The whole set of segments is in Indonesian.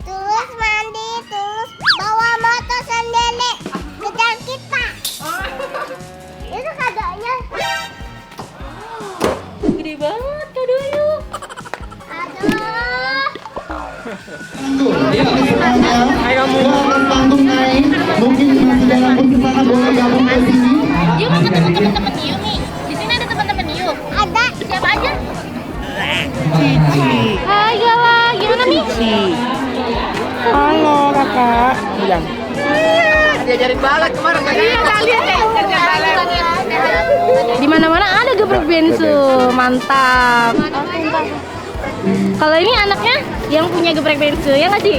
Terus mandi, terus bawa motor sendiri kejar kita. Itu kadonya. Gede banget kadonya. Aduh. Ayo kamu langsung naik. Mungkin masih dalam perjalanan boleh gabung ke sini. Yuk mau ketemu teman-teman Yuk nih. Di sini ada teman-teman Yuk. Ada. Siapa aja? Hai Gala, gimana Mi? Halo kakak. Bilang. Diajarin balak kemarin kan? Iya kalian di mana-mana ada geprek bensu, mantap. Kalau ini anaknya yang punya geprek bensu ya nggak sih?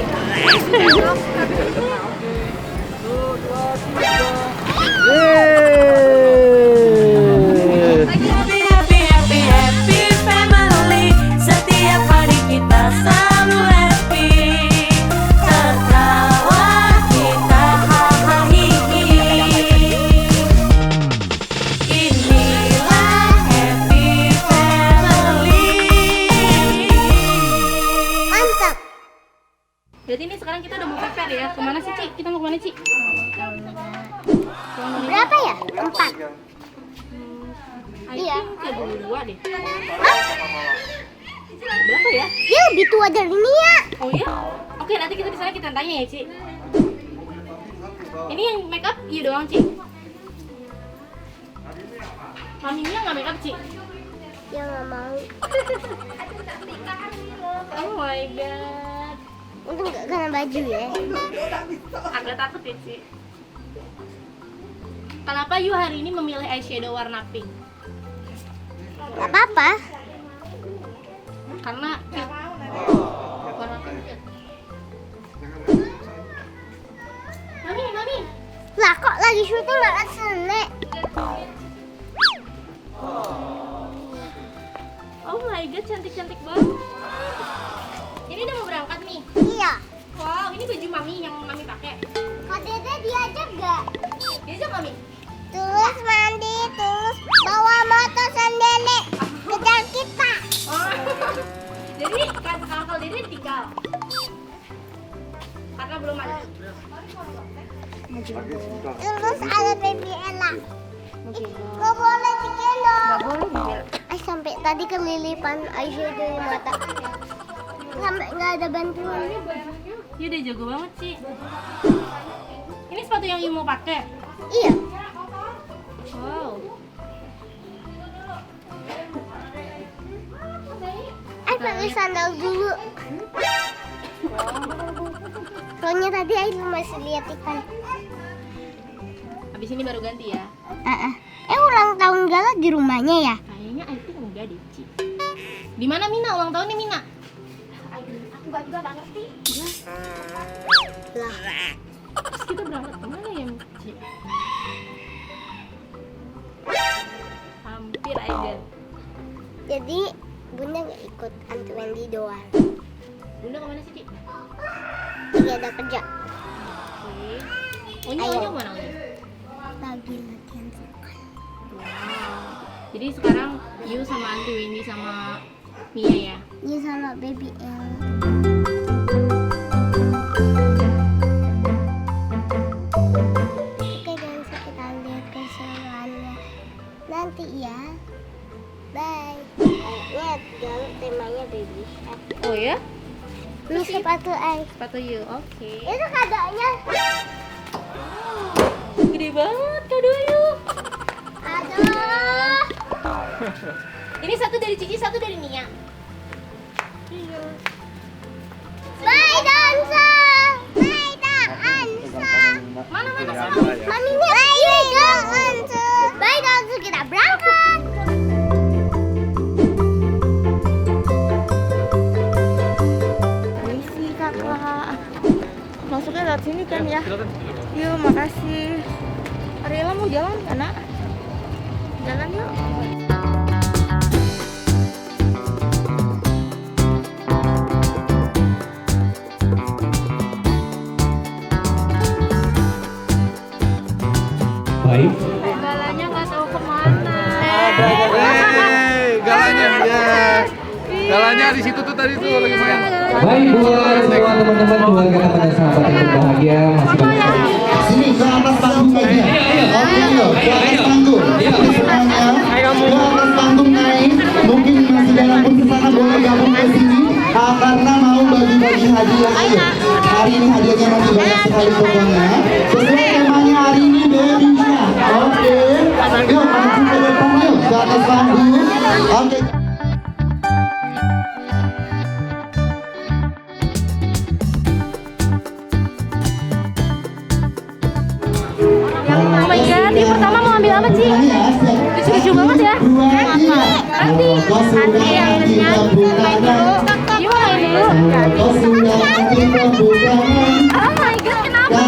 Happy, happy, happy, happy family. Setiap hari kita selalu happy. Tertawa kita hahaha hihi. Inilah happy family. Mantap. Berarti ini sekarang kita udah mau prepare ya. Kemana sih Ci? Kita mau kemana Ci? Berapa ya? 4. Iya. Kedua deh. Berapa ya? Dia lebih tua dari Nia. Oh iya? Oke, nanti kita di sana kita tanya ya, Ci. Ini yang make up iya doang, Ci. Maminya nggak make up, Ci. Dia nggak mau. Oh my god. Untung nggak kena baju ya. Agak takut ya, Ci. Kenapa Yu hari ini memilih eyeshadow warna pink? Gak apa-apa. Karena pink. Warna pink. Mami. Lah kok lagi syuting nggak sene? Oh my god, cantik-cantik banget. Ini udah mau berangkat nih. Iya. Wow, ini baju mami yang mami pakai. Kak Dede diajak gak? Diajak mami. Terus mandi, terus bawa motor sendiri kejar kita. Oh. Jadi kalau Dede tinggal. Karena belum ada. Terus ada baby Ella. Gak boleh digendong. Gak boleh. Sampai tadi kelilipan eyeshadow di mata. Sampai nggak ada bantuannya bajunya. Dia udah jago banget sih. Ini sepatu yang Yu mau pakai. Iya. Wow. Pakai sandal dulu. Soalnya tadi Ayu masih lihat ikan. Habis ini baru ganti ya. Ulang tahun Gala di rumahnya ya? Kayaknya I think enggak deh, Ci. Di mana Mina ulang tahunnya Mina? Aku juga nggak ngerti. Lah. Terus kita berangkat kemana ya, Ci? Hampir aja. Jadi Bunda nggak ikut Aunty Wendy doang. Bunda kemana sih, Ci? Lagi ada kerja. Oke. Onya Ayo. kemana Onya? Lagi latihan vokal. Wow. Jadi sekarang Yu sama Aunty Wendy sama Mia ya? Iya sama baby L. Oke guys, kita lihat keseruannya nanti ya. Bye. Lihat Gala temanya baby shark. Oh ya? Ini sepatu Ay. Sepatu Yu, oke. Itu kadonya. Gede banget kado Yu. Aduh. Ini satu dari Cici, satu dari Nia. Bye Dansa. Bye Dansa. Mana Mami nih. Bye Dansa. Bye Dansa, kita berangkat. Permisi kakak. Masuknya lewat sini kan ya? Yuk, makasih. Ariela mau jalan kan, Nak? Jalan yuk. Baik. Galanya nggak tahu kemana. Galanya ya. Galanya di situ tuh tadi tuh lagi main. Baik buat semua teman-teman keluarga teman sahabat yang berbahagia masih banyak. Sini ke atas panggung aja. Oke, yuk ke atas panggung. Semuanya ke atas panggung naik. Mungkin masih dalam perjalanan boleh gabung ke sini karena mau bagi-bagi hadiah. Ayo. Hari ini hadiahnya masih banyak sekali pokoknya. Sesuai temanya hari ini baby shower. Oke. Yuk maju ke depan yuk ke atas panggung. Oke. Oh my god, yang pertama mau ambil apa sih? Lucu-lucu banget ya. Nanti yang main dulu. Gimana main dulu? Oh my god, kenapa?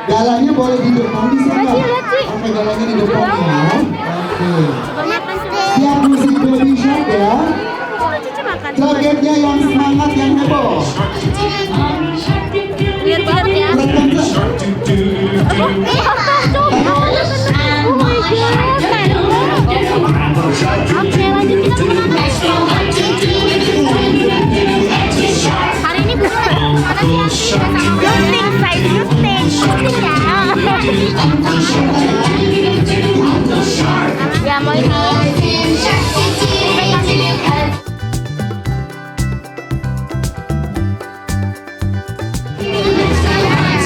Galanya boleh di depan bisa nggak? Oke, galanya di depan ya. Oke. Siap musik baby shark ya. Jogetnya yang semangat, yang heboh. Lihat-lihat ya. Oke, lanjut kita kemana? Hari ini bukan mana sih? Gunting, saya gunting. Gunting ya. Ya mau ini.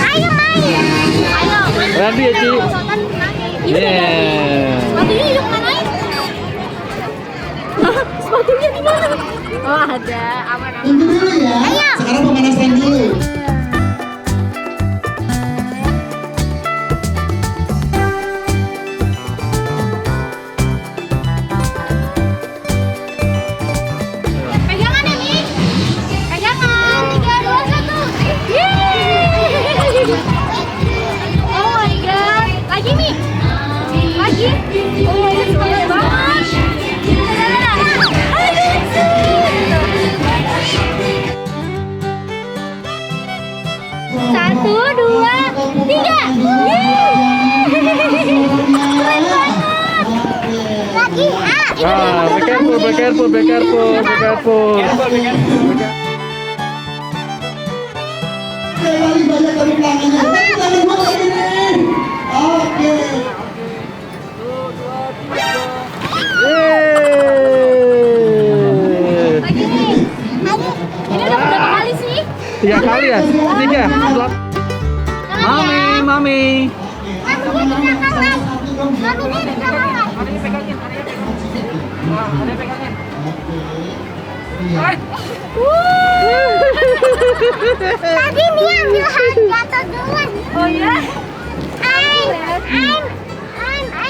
Ayo main. Ayo. Randy ya, Ci. Sepatunya yuk main. Sepatunya di mana? Oh ada, aman-aman. Tunggu dulu ya. Sekarang pemanasan dulu. Pegangan ya, Mi. Pegangan. 3, 2, 1. Yeay. Oh my god. Lagi, Mi. Lagi. Oh my god, semangat banget. Satu, dua, tiga. Lagi, Be careful. Kembali banyak tepuk tangannya. Tepuk tangan buat lagi nih. Oke. Lagi nih. Ini udah berapa kali sih? 3 kali ya? 3. Mami. Tadi Mia ambil jatuh duluan. Oh ya? I'm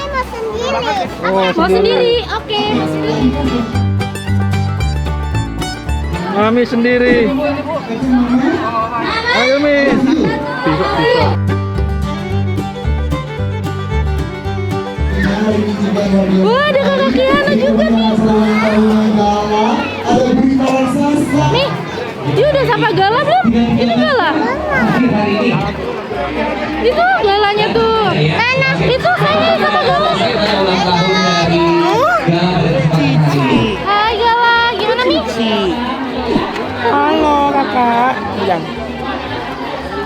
mau sendiri. Mau sendiri? Oke, mau sendiri. Mami sendiri. Ayo, Mi. Bisa. Wah, ada kakak Kiana juga nih. Nih, dia udah sapa Gala belum? Ini Gala. Itu Galanya tuh. Itu saya sapa Gala. Hai Gala, gimana Mi? Halo kakak. Jam.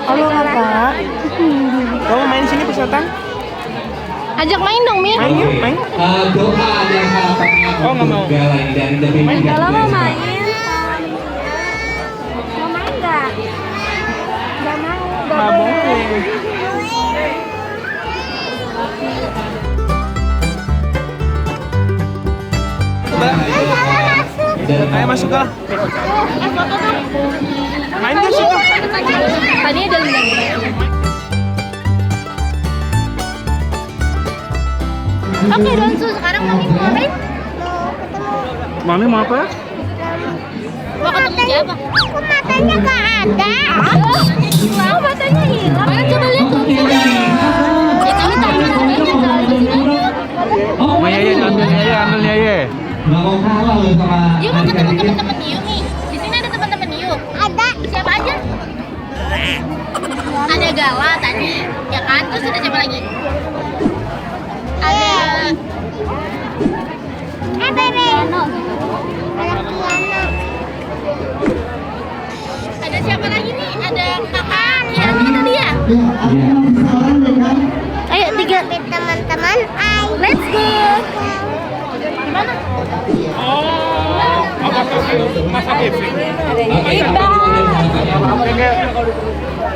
Halo kakak. Kamu main sini peserta? Ajak main dong Mi. Main yuk, main. Doa dan harapannya Oh, nggak mau. dari The Gala mau main. Mau main nggak? Nggak mau. Nggak boleh. Ayo masuk lah. Foto dong. Main gak sih kak? Tadi ada lihat. Oke Donsu, sekarang Mami mau ngapain? Mami mau apa? Mau ketemu siapa? Kok matanya gak ada? Oh, matanya hilang. Coba lihat tuh. Ya kami tak bisa lihat. Oh, Yaya ambil Yaya. Nggak mau kalah loh sama Yuk mau ketemu adik-adiknya. teman-teman Yu nih. Di sini ada teman-teman Yu. Ada. Siapa aja? Ada Gala tadi, ya kan? Terus ada siapa lagi? Ada Bebe. Ada piano. ada siapa lagi nih? Ada kakak Yani tadi ya? Ya, ada seorang deh kan? Ayo tiga. Teman-teman, Let's go. Gimana?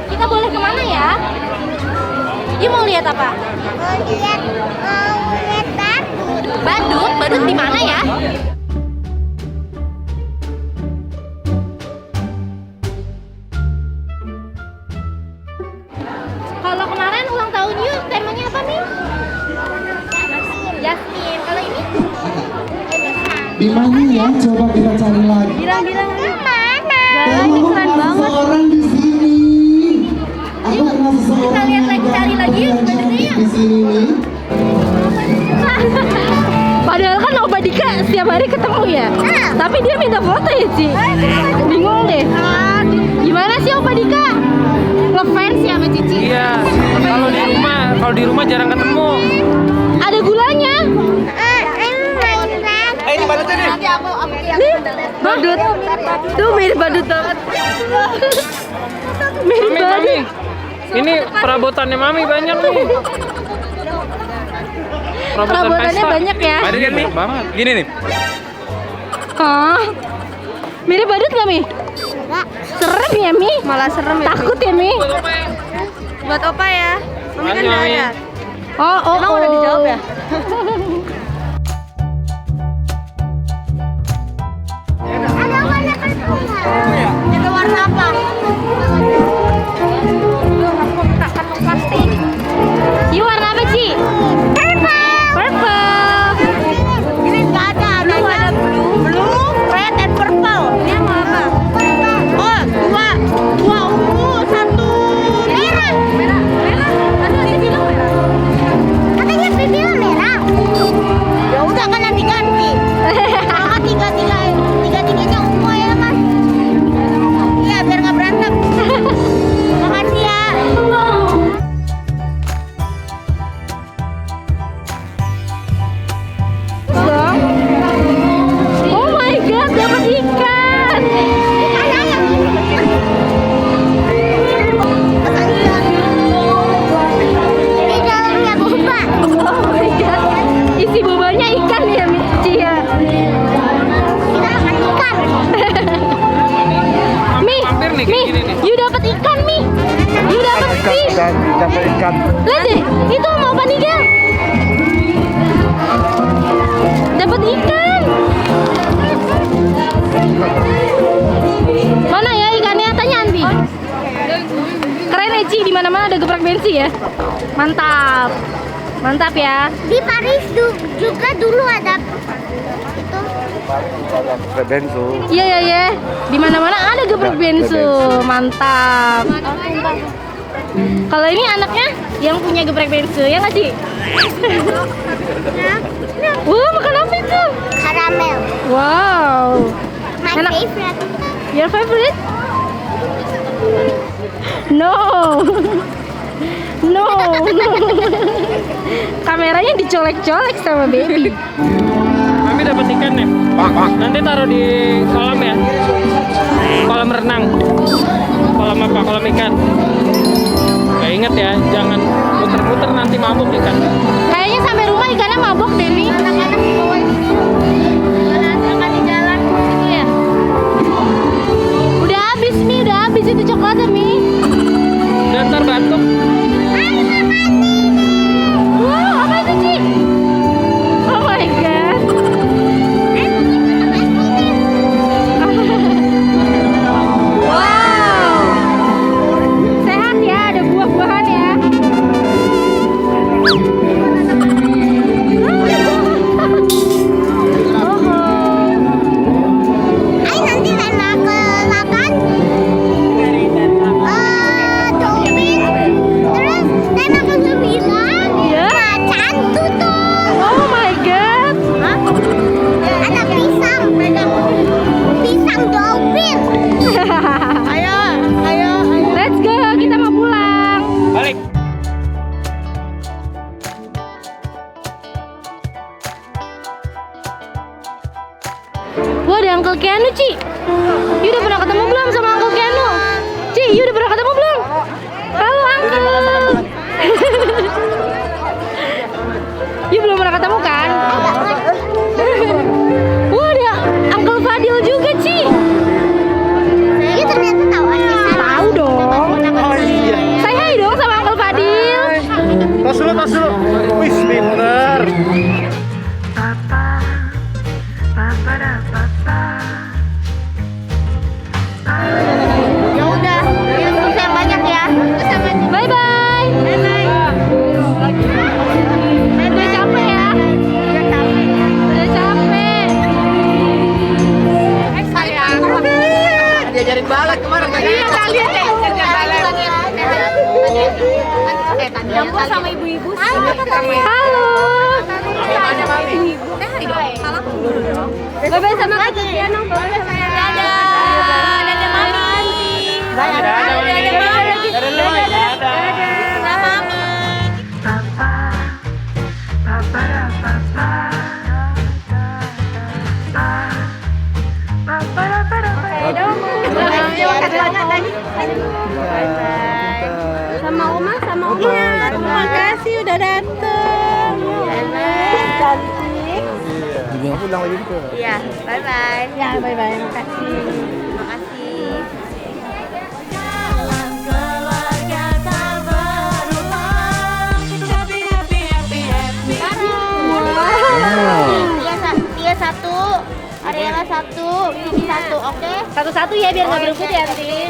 Kita boleh kemana ya? Yuk mau lihat apa? mau lihat badut. Badut? Badut di mana ya? Kalau kemarin ulang tahun yuk, temanya apa nih? Jasmine. Kalau ini? Di mana ya? Coba kita cari lagi. Bilang-bilang. Kemana? Ini keren banget. Seorang di sini. Aku kenal seseorang kita lihat lagi, yang cari lagi yuk, cantik badutnya yuk. di sini nih. Padahal kan Opa Dika setiap hari ketemu ya. Tapi dia minta foto ya, Ci. Bingung deh. Gimana sih Opa Dika? Ngefans ya sama Cici? Iya. Kalau di rumah jarang ketemu. Ada gulanya. Ini badutnya nih. Nih, badut. Tuh mirip badut banget. Mirip Mami, badut. Mami. Ini perabotannya Mami banyak nih. Perabotannya pesta. banyak ya. Badut kan nih? Banget. Gini nih. Hah? Mirip badut gak, Mi? Serem ya, Mi? Malah serem ya, Takut ya, Mi? Buat Opa ya? Mami kan Mami. ada. Oh, emang udah dijawab ya? Ada warna pertama. Itu warna apa? Ini warna apa, Ci? Purple. Ini nggak ada. Ada blue, red, and purple. Ini mau apa? Oh, dua ungu, satu merah. Merah. Aduh, dia bilang merah. Katanya bibinya merah. Ya udah kan nanti ganti. Kalau tiga-tiganya ungu ya mas. Iya biar nggak berantem. Makasih ya. Oh my god, dapat ikan. Di dalamnya boba. Oh my god. Isi bobanya ikan ya, Ci ya. Kita makan ikan. Mi, Hampir nih Mi, kayak gini nih. you dapat ikan, Mi. You dapat fish. Dapat ikan. Lihat deh, itu mau apa nih, Gel? Dapat ikan. Mana ya ikannya? Tanya Andi. Keren ya, Ci, di mana-mana ada geprek bensi ya. Mantap. Mantap ya. Di Paris juga dulu ada itu. Bensu. Iya ya ya. Di mana-mana ada geprek bensu. Mantap. Kalau ini anaknya yang punya geprek bensu ya nggak sih? Wah, makan apa itu? Karamel. Wow. My Enak. favorite. Your favorite? No. No. Kameranya dicolek-colek sama baby. Mami dapat ikan nih. Nanti taruh di kolam ya. Kolam renang. Kolam apa? Kolam ikan. Nah, ingat ya, jangan muter-muter nanti mabuk ikan. Kayaknya sampai rumah ikannya mabok deh, Mi. Anak-anak di bawah di situ. Anak-anak di jalan gitu ya. Udah habis, Mi. Udah habis itu coklatnya, Mi. Dan ntar batuk. Wow, apa itu, Ci? Oh my god. Wow. Sehat ya, ada buah-buahan ya. Oh, Wah, ada Uncle Keanu, Ci. You udah pernah ketemu belum sama Uncle Keanu? Ci, you udah pernah ketemu belum? Halo, Uncle. You belum pernah ketemu kan? Wah, ada Uncle Fadil juga, Ci. Iya ternyata tahu artis. Tahu dong. Oh iya. Say hi dong sama Uncle Fadil. Tas dulu, tas dulu. Wih, pinter. Ya udah, minum susu yang banyak ya. Bye bye. Udah capek ya? Udah capek. Diajarin balap kemarin kan? Iya, tadi Campur sama ibu-ibu. Halo. Bye bye sama Kak Tiano. Dadah mami. Dadah mami. Sama Oma, sama Oma. Terima kasih udah dateng. Cantik. Pulang lagi ke. Iya, bye bye. Ya, bye bye. Makasih. Terima kasih. Keluarga tak berulang. Happy, happy, happy, happy. Tia satu, Ariela satu, Vivi satu, oke? Satu-satu ya biar nggak berebut ya nanti.